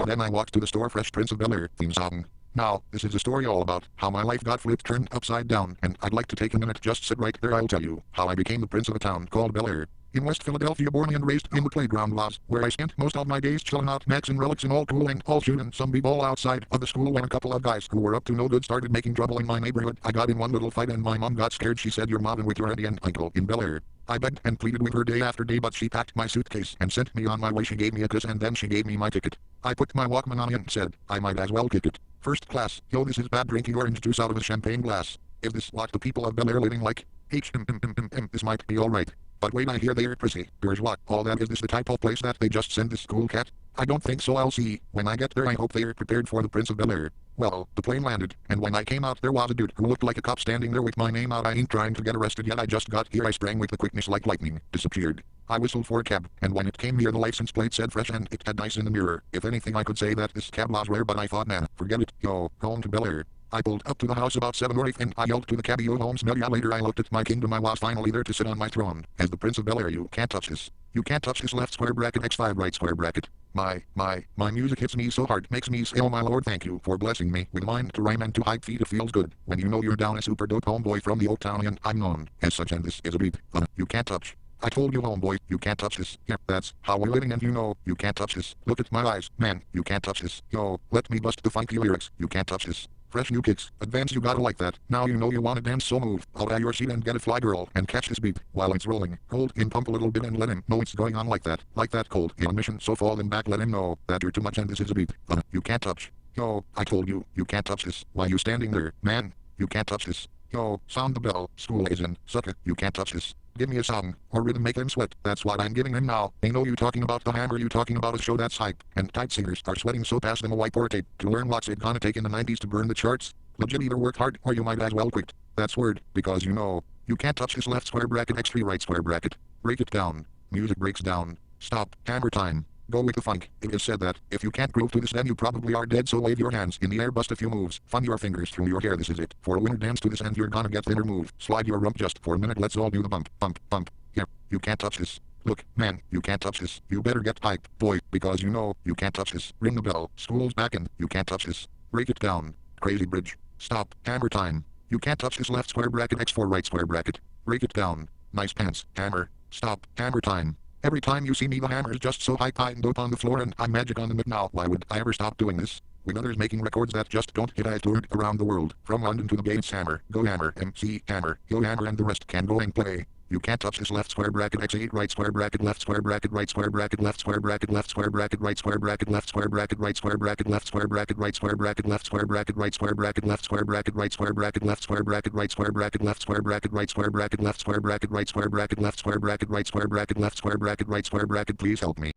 Then I walked to the store. Fresh Prince of Bel-Air theme song. Now, this is a story all about how my life got flipped, turned upside down, and I'd like to take a minute, just sit right there. I'll tell you how I became the prince of a town called Bel-Air. In West Philadelphia, born and raised in the playground was where I spent most of my days chilling out, maxing relics and all cool and all shooting some b-ball outside of the school when a couple of guys who were up to no good started making trouble in my neighborhood. I got in one little fight and my mom got scared. She said, "You're mobbing with your auntie and uncle in Bel-Air." I begged and pleaded with her day after day, but she packed my suitcase and sent me on my way. She gave me a kiss and then she gave me my ticket. I put my Walkman on and said, I might as well kick it. First class. Yo, this is bad, drinking orange juice out of a champagne glass. Is this what the people of Bel-Air living like? This might be alright. But wait, I hear they're prissy. There's what? All that? Is this the type of place that they just send this cool cat? I don't think so. I'll see. When I get there, I hope they're prepared for the Prince of Bel-Air. Well, the plane landed, and when I came out, there was a dude who looked like a cop standing there with my name out. I ain't trying to get arrested yet. I just got here. I sprang with the quickness like lightning. Disappeared. I whistled for a cab, and when it came near, the license plate said fresh and it had nice in the mirror. If anything, I could say that this cab was rare, but I thought, nah, forget it. Yo, home to Bel-Air. I pulled up to the house about 7 or 8 and I yelled to the cabbie, "Yo, home, smell ya." Later I looked at my kingdom. I was finally there to sit on my throne. As the Prince of Bel-Air, you can't touch this. You can't touch this. Left square bracket, X5 right square bracket. My music hits me so hard, makes me say, oh my lord, thank you for blessing me with a mind to rhyme and to hype feet. It feels good when you know you're down a super dope homeboy from the old town, and I'm known as such, and this is a beat you can't touch. I told you, homeboy, you can't touch this. Yeah, that's how we're living, and you know, you can't touch this. Look at my eyes, man, you can't touch this. Yo, let me bust the funky lyrics, you can't touch this. Fresh new kicks, advance, you gotta like that. Now you know you wanna dance, so move out of your seat and get a fly, girl, and catch this beat while it's rolling. Hold in, pump a little bit and let him know it's going on like that cold in mission. So fall him back, let him know that you're too much and this is a beat you can't touch. Yo, I told you, you can't touch this. Why you standing there, man? You can't touch this. Yo, sound the bell, school is in, sucker, you can't touch this. Give me a song, or rhythm, make them sweat. That's what I'm giving them now. They know you talking about the hammer, you talking about a show that's hype. And tight singers are sweating, so pass them a whiteboard tape to learn what's it gonna take in the 90s to burn the charts. Legit, either work hard or you might as well quit. That's word, because you know, you can't touch this. Left square bracket, X3 right square bracket. Break it down. Music breaks down. Stop. Hammer time. Go with the funk. It is said that if you can't groove to this, then you probably are dead. So wave your hands in the air, bust a few moves, fun your fingers through your hair. This is it. For a winner, dance to this and you're gonna get thinner. Move. Slide your rump just for a minute. Let's all do the bump, bump, bump. Here, you can't touch this. Look, man, you can't touch this. You better get hype, boy, because you know, you can't touch this. Ring the bell. School's back and you can't touch this. Break it down. Crazy bridge. Stop. Hammer time. You can't touch this. Left square bracket, X4 right square bracket. Break it down. Nice pants. Hammer. Stop. Hammer time. Every time you see me, the hammer is just so high and dope on the floor, and I'm magic on the mic now. Why would I ever stop doing this? With others making records that just don't hit, I toured around the world. From London to the Gates. Hammer. Go hammer. MC hammer. Yo hammer, and the rest can go and play. You can't touch this. Left square bracket, X8 right square bracket, left square bracket, right square bracket, left square bracket, left square bracket, right square bracket, left square bracket, right square bracket, left square bracket, right square bracket, left square bracket, right square bracket, left square bracket, right square bracket, left square bracket, right square bracket, left square bracket, right square bracket, left square bracket, right square bracket, left square bracket, right square bracket, left square bracket, right square bracket. Please help me.